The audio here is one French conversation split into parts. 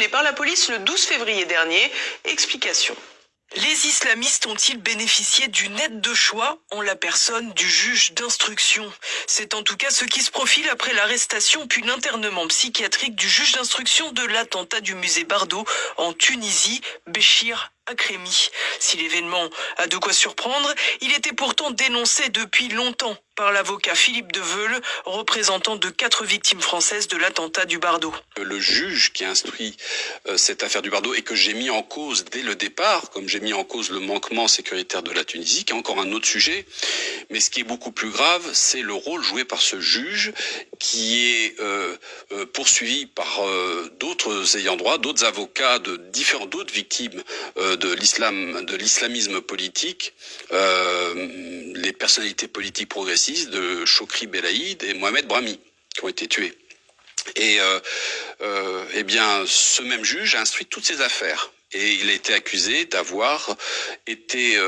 interpellé par la police le 12 février dernier. Explication. Les islamistes ont-ils bénéficié d'une aide de choix en la personne du juge d'instruction? C'est en tout cas ce qui se profile après l'arrestation puis l'internement psychiatrique du juge d'instruction de l'attentat du musée Bardo en Tunisie, Béchir Akremi. Si l'événement a de quoi surprendre, il était pourtant dénoncé depuis longtemps par l'avocat Philippe Deveule, représentant de 4 victimes françaises de l'attentat du Bardo. Le juge qui a instruit cette affaire du Bardo et que j'ai mis en cause dès le départ, comme j'ai mis en cause le manquement sécuritaire de la Tunisie, qui est encore un autre sujet, mais ce qui est beaucoup plus grave, c'est le rôle joué par ce juge qui est poursuivi par d'autres ayants droit, d'autres avocats de d'autres victimes de l'islamisme politique, les personnalités politiques progressistes de Chokri Belaïd et Mohamed Brahmi, qui ont été tués. Et eh bien, ce même juge a instruit toutes ces affaires. Et il a été accusé d'avoir été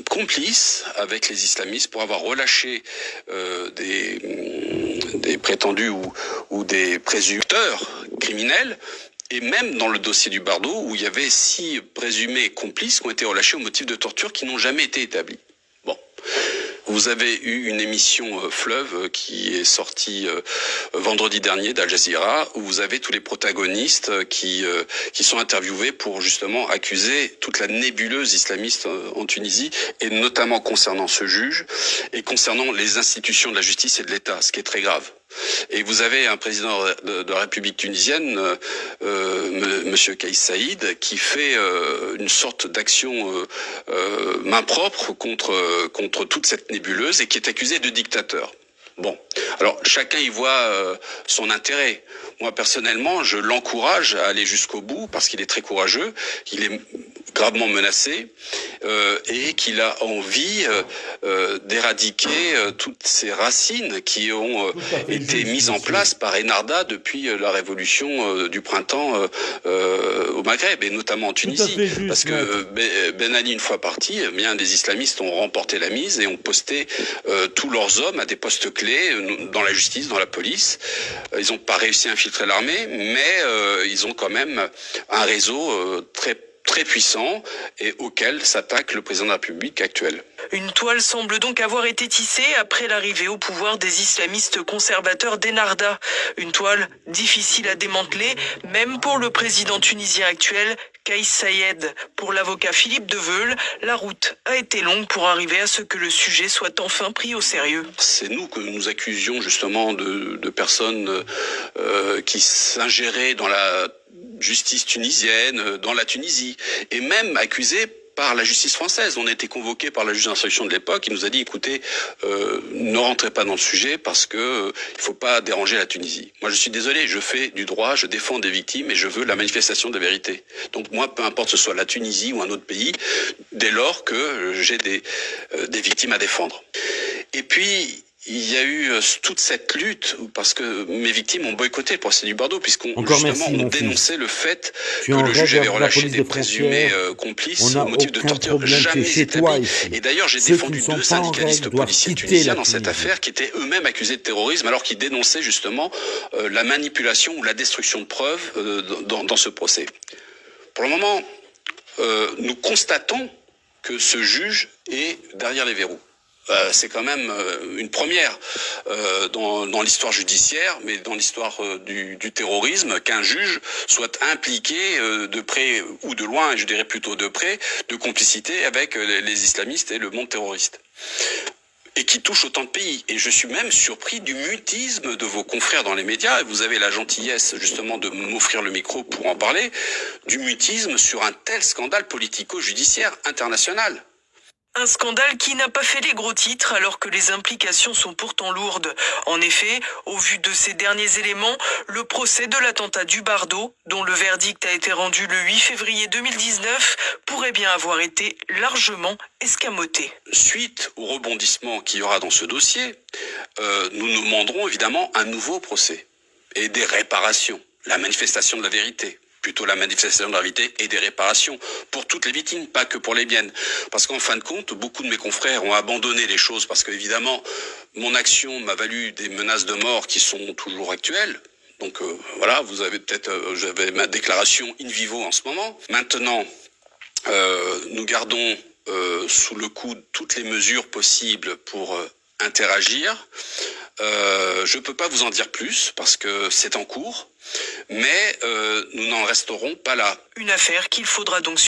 complice avec les islamistes pour avoir relâché des prétendus ou des présumteurs criminels. Et même dans le dossier du Bardo, où il y avait 6 présumés complices qui ont été relâchés au motif de torture qui n'ont jamais été établis. Bon. Vous avez eu une émission Fleuve qui est sortie vendredi dernier d'Al Jazeera, où vous avez tous les protagonistes qui sont interviewés pour justement accuser toute la nébuleuse islamiste en Tunisie, et notamment concernant ce juge et concernant les institutions de la justice et de l'État, ce qui est très grave. Et vous avez un président de la République tunisienne, Monsieur Kais Saïd, qui fait une sorte d'action main propre contre toute cette nébuleuse et qui est accusé de dictateur. Bon, alors chacun y voit son intérêt. Moi personnellement, je l'encourage à aller jusqu'au bout parce qu'il est très courageux, il est gravement menacé et qu'il a envie d'éradiquer toutes ces racines qui ont été mises en place par Enarda depuis la révolution du printemps au Maghreb et notamment en Tunisie. Parce que Ben Ali, une fois parti, eh bien des islamistes ont remporté la mise et ont posté tous leurs hommes à des postes clés dans la justice, dans la police. Ils n'ont pas réussi à infiltrer l'armée, mais ils ont quand même un réseau très puissant et auquel s'attaque le président de la République actuel. Une toile semble donc avoir été tissée après l'arrivée au pouvoir des islamistes conservateurs d'Enarda. Une toile difficile à démanteler, même pour le président tunisien actuel, Kais Saïed. Pour l'avocat Philippe Deveule, la route a été longue pour arriver à ce que le sujet soit enfin pris au sérieux. C'est nous que nous accusions justement de personnes qui s'ingéraient dans la justice tunisienne, dans la Tunisie, et même accusés par la justice française. On a été convoqués par la juge d'instruction de l'époque, il nous a dit, écoutez, ne rentrez pas dans le sujet parce que il faut pas déranger la Tunisie. Moi, je suis désolé, je fais du droit, je défends des victimes et je veux la manifestation de la vérité. Donc moi, peu importe que ce soit la Tunisie ou un autre pays, dès lors que j'ai des victimes à défendre. Et puis, il y a eu toute cette lutte parce que mes victimes ont boycotté le procès du Bardo puisqu'on dénonçait le fait que le juge avait relâché des présumés complices au motif de torture jamais établi. Et d'ailleurs, j'ai défendu 2 syndicalistes policiers tunisiens dans cette affaire qui étaient eux-mêmes accusés de terrorisme alors qu'ils dénonçaient justement la manipulation ou la destruction de preuves dans ce procès. Pour le moment, nous constatons que ce juge est derrière les verrous. C'est quand même une première dans l'histoire judiciaire, mais dans l'histoire du terrorisme, qu'un juge soit impliqué de près ou de loin, et je dirais plutôt de près, de complicité avec les islamistes et le monde terroriste. Et qui touche autant de pays. Et je suis même surpris du mutisme de vos confrères dans les médias, et vous avez la gentillesse justement de m'offrir le micro pour en parler, du mutisme sur un tel scandale politico-judiciaire international. Un scandale qui n'a pas fait les gros titres alors que les implications sont pourtant lourdes. En effet, au vu de ces derniers éléments, le procès de l'attentat du Bardo, dont le verdict a été rendu le 8 février 2019, pourrait bien avoir été largement escamoté. Suite au rebondissement qu'il y aura dans ce dossier, nous nous demanderons évidemment un nouveau procès et des réparations, la manifestation de la vérité. Plutôt la manifestation de la vérité et des réparations pour toutes les victimes, pas que pour les miennes. Parce qu'en fin de compte, beaucoup de mes confrères ont abandonné les choses parce qu'évidemment, mon action m'a valu des menaces de mort qui sont toujours actuelles. Donc voilà, vous avez peut-être, j'avais ma déclaration in vivo en ce moment. Maintenant, nous gardons sous le coude toutes les mesures possibles pour interagir. Je ne peux pas vous en dire plus parce que c'est en cours, mais nous n'en resterons pas là. Une affaire qu'il faudra donc